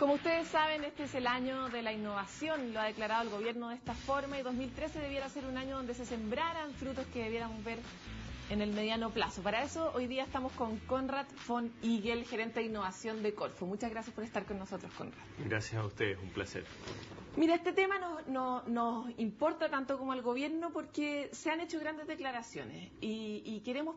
Como ustedes saben, este es el año de la innovación, lo ha declarado el gobierno de esta forma, y 2013 debiera ser un año donde se sembraran frutos que debiéramos ver en el mediano plazo. Para eso, hoy día estamos con Konrad von Igel, gerente de innovación de Corfo. Muchas gracias por estar con nosotros, Konrad. Gracias a ustedes, un placer. Mira, este tema nos importa tanto como al gobierno porque se han hecho grandes declaraciones y queremos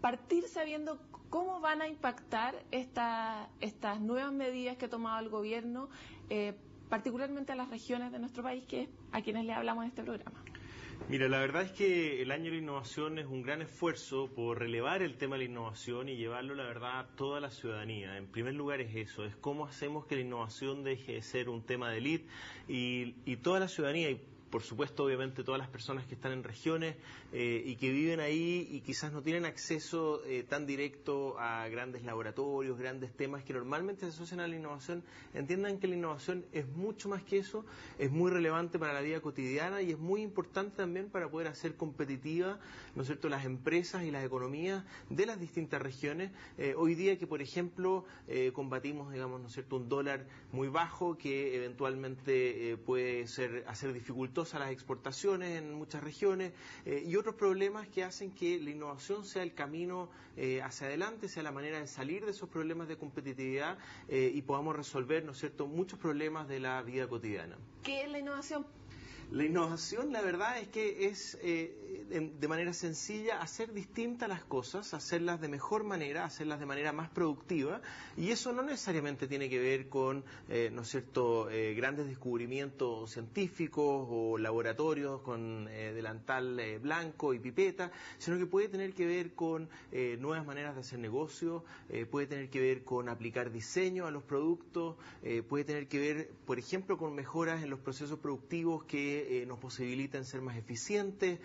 partir sabiendo cómo van a impactar estas nuevas medidas que ha tomado el gobierno, particularmente a las regiones de nuestro país, que es a quienes le hablamos en este programa. Mira, la verdad es que el año de la innovación es un gran esfuerzo por relevar el tema de la innovación y llevarlo, la verdad, a toda la ciudadanía. En primer lugar es eso, es cómo hacemos que la innovación deje de ser un tema de élite y toda la ciudadanía, y por supuesto, obviamente, todas las personas que están en regiones y que viven ahí y quizás no tienen acceso tan directo a grandes laboratorios, grandes temas que normalmente se asocian a la innovación, entiendan que la innovación es mucho más que eso, es muy relevante para la vida cotidiana y es muy importante también para poder hacer competitiva, ¿no es cierto?, las empresas y las economías de las distintas regiones. Hoy día que, por ejemplo, combatimos, digamos, ¿no es cierto?, un dólar muy bajo que eventualmente puede hacer dificultoso a las exportaciones en muchas regiones y otros problemas que hacen que la innovación sea el camino hacia adelante, sea la manera de salir de esos problemas de competitividad y podamos resolver, ¿no es cierto?, muchos problemas de la vida cotidiana. ¿Qué es la innovación? La innovación, la verdad es que es, de manera sencilla, hacer distintas las cosas, hacerlas de mejor manera, hacerlas de manera más productiva, y eso no necesariamente tiene que ver con, ¿no es cierto?, grandes descubrimientos científicos o laboratorios con delantal blanco y pipeta, sino que puede tener que ver con nuevas maneras de hacer negocio, puede tener que ver con aplicar diseño a los productos, puede tener que ver, por ejemplo, con mejoras en los procesos productivos que nos posibiliten ser más eficientes,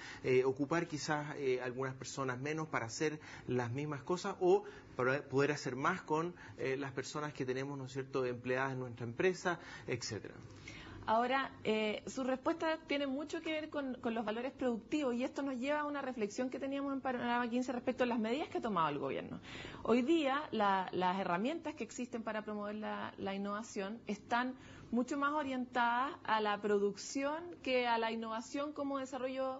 ocupar quizás algunas personas menos para hacer las mismas cosas o para poder hacer más con las personas que tenemos, ¿no es cierto?, empleadas en nuestra empresa, etcétera. Ahora, su respuesta tiene mucho que ver con los valores productivos y esto nos lleva a una reflexión que teníamos en Panorama 15 respecto a las medidas que ha tomado el gobierno. Hoy día, las herramientas que existen para promover la innovación están mucho más orientadas a la producción que a la innovación como desarrollo,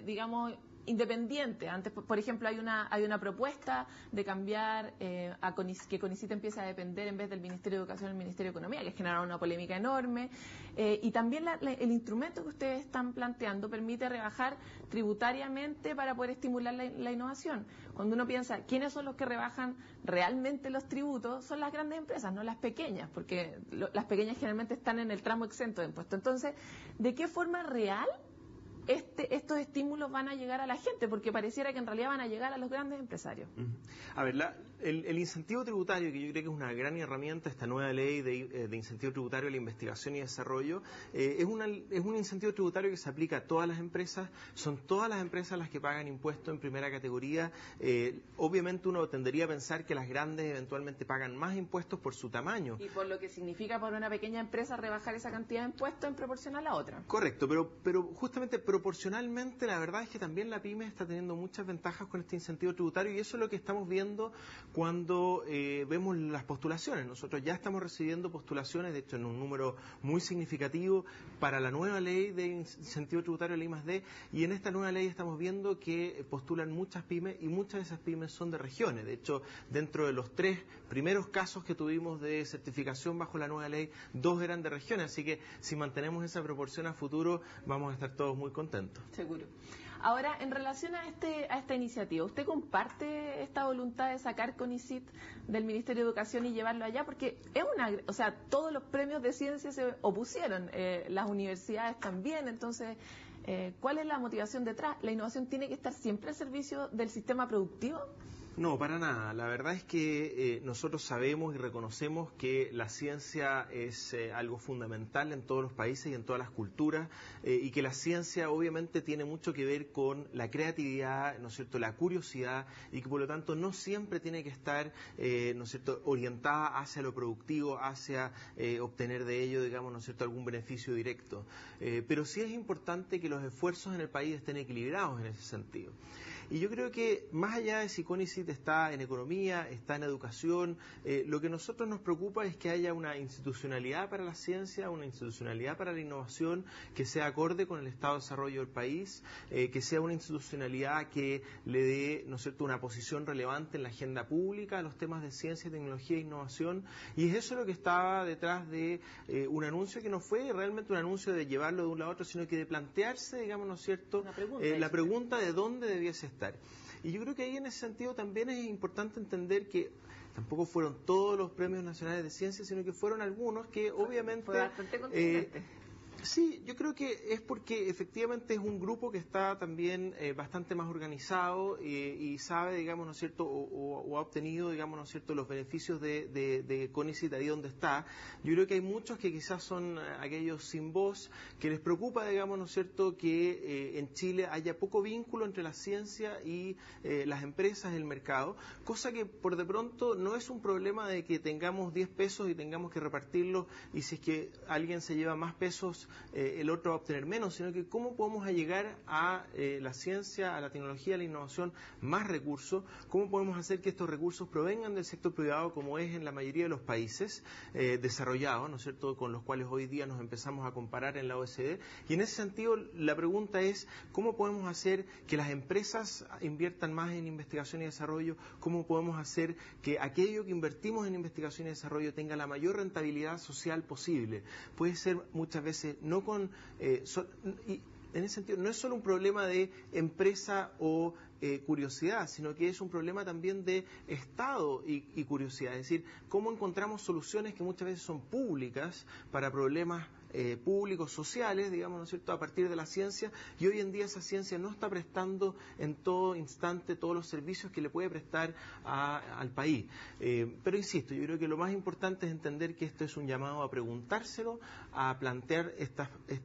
digamos, independiente. Antes, por ejemplo, hay una propuesta de cambiar que CONICYT empiece a depender en vez del Ministerio de Educación del Ministerio de Economía, que ha generado una polémica enorme. Y también el instrumento que ustedes están planteando permite rebajar tributariamente para poder estimular la innovación. Cuando uno piensa quiénes son los que rebajan realmente los tributos, son las grandes empresas, no las pequeñas, porque las pequeñas generalmente están en el tramo exento de impuestos. Entonces, ¿de qué forma real estos estímulos van a llegar a la gente? Porque pareciera que en realidad van a llegar a los grandes empresarios. A ver, el incentivo tributario, que yo creo que es una gran herramienta, esta nueva ley de incentivo tributario a la investigación y desarrollo, es un incentivo tributario que se aplica a todas las empresas, son todas las empresas las que pagan impuestos en primera categoría. Obviamente uno tendería a pensar que las grandes eventualmente pagan más impuestos por su tamaño. Y por lo que significa para una pequeña empresa rebajar esa cantidad de impuestos en proporción a la otra. Correcto, pero justamente proporcionalmente la verdad es que también la pyme está teniendo muchas ventajas con este incentivo tributario y eso es lo que estamos viendo cuando vemos las postulaciones. Nosotros ya estamos recibiendo postulaciones, de hecho en un número muy significativo, para la nueva ley de incentivo tributario, la I+D, y en esta nueva ley estamos viendo que postulan muchas pymes y muchas de esas pymes son de regiones. De hecho, dentro de los 3 primeros casos que tuvimos de certificación bajo la nueva ley, 2 eran de regiones, así que si mantenemos esa proporción a futuro vamos a estar todos muy contentos. Seguro. Ahora, en relación a esta iniciativa, ¿usted comparte esta voluntad de sacar CONICYT del Ministerio de Educación y llevarlo allá? Porque todos los premios de ciencia se opusieron, las universidades también, entonces, ¿cuál es la motivación detrás? ¿La innovación tiene que estar siempre al servicio del sistema productivo? No, para nada. La verdad es que nosotros sabemos y reconocemos que la ciencia es algo fundamental en todos los países y en todas las culturas y que la ciencia obviamente tiene mucho que ver con la creatividad, ¿no es cierto?, la curiosidad y que por lo tanto no siempre tiene que estar, ¿no es cierto?, orientada hacia lo productivo, hacia obtener de ello, digamos, ¿no es cierto?, algún beneficio directo. Pero sí es importante que los esfuerzos en el país estén equilibrados en ese sentido. Y yo creo que más allá de si CONICYT está en economía, está en educación, lo que a nosotros nos preocupa es que haya una institucionalidad para la ciencia, una institucionalidad para la innovación que sea acorde con el estado de desarrollo del país, que sea una institucionalidad que le dé, ¿no es cierto?, una posición relevante en la agenda pública a los temas de ciencia, tecnología e innovación. Y es eso lo que estaba detrás de un anuncio que no fue realmente un anuncio de llevarlo de un lado a otro, sino que de plantearse, digamos, ¿no es cierto?, la pregunta de dónde debiese estar. Y yo creo que ahí en ese sentido también es importante entender que tampoco fueron todos los premios nacionales de ciencia, sino que fueron algunos que obviamente... Fue bastante contundente. Sí, yo creo que es porque efectivamente es un grupo que está también bastante más organizado y sabe, digamos, ¿no es cierto?, o ha obtenido, digamos, ¿no es cierto?, los beneficios de CONICYT ahí donde está. Yo creo que hay muchos que quizás son aquellos sin voz, que les preocupa, digamos, ¿no es cierto?, que en Chile haya poco vínculo entre la ciencia y las empresas, el mercado, cosa que por de pronto no es un problema de que tengamos 10 pesos y tengamos que repartirlos y si es que alguien se lleva más pesos el otro va a obtener menos, sino que cómo podemos llegar a la ciencia, a la tecnología, a la innovación, más recursos, cómo podemos hacer que estos recursos provengan del sector privado, como es en la mayoría de los países desarrollados, ¿no es cierto?, con los cuales hoy día nos empezamos a comparar en la OECD. Y en ese sentido, la pregunta es, ¿cómo podemos hacer que las empresas inviertan más en investigación y desarrollo? ¿Cómo podemos hacer que aquello que invertimos en investigación y desarrollo tenga la mayor rentabilidad social posible? Puede ser muchas veces no con y en ese sentido no es solo un problema de empresa o curiosidad, sino que es un problema también de Estado y curiosidad, es decir, cómo encontramos soluciones que muchas veces son públicas para problemas públicos, sociales, digamos, ¿no es cierto?, a partir de la ciencia, y hoy en día esa ciencia no está prestando en todo instante todos los servicios que le puede prestar al país. Pero insisto, yo creo que lo más importante es entender que esto es un llamado a preguntárselo, a plantear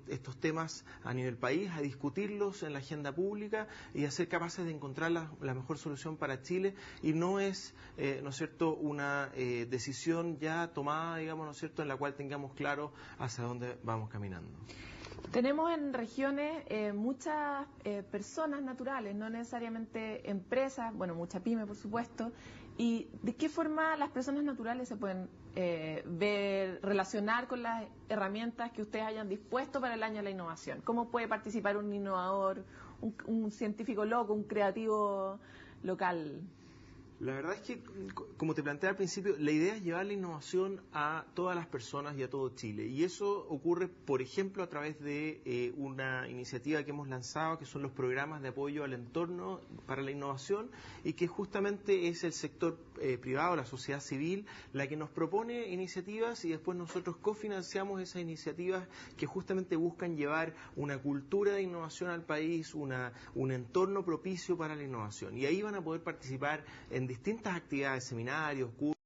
estos temas a nivel país, a discutirlos en la agenda pública y a ser capaces de encontrar la mejor solución para Chile, y no es, ¿no es cierto?, una decisión ya tomada, digamos, ¿no es cierto?, en la cual tengamos claro hacia dónde vamos caminando. Tenemos en regiones muchas personas naturales, no necesariamente empresas, bueno, mucha pyme, por supuesto. ¿Y de qué forma las personas naturales se pueden relacionar con las herramientas que ustedes hayan dispuesto para el año de la innovación? ¿Cómo puede participar un innovador, un científico loco, un creativo local? La verdad es que, como te planteé al principio, la idea es llevar la innovación a todas las personas y a todo Chile. Y eso ocurre, por ejemplo, a través de una iniciativa que hemos lanzado, que son los programas de apoyo al entorno para la innovación, y que justamente es el sector privado, la sociedad civil, la que nos propone iniciativas y después nosotros cofinanciamos esas iniciativas que justamente buscan llevar una cultura de innovación al país, un entorno propicio para la innovación. Y ahí van a poder participar en distintas actividades, seminarios, cursos,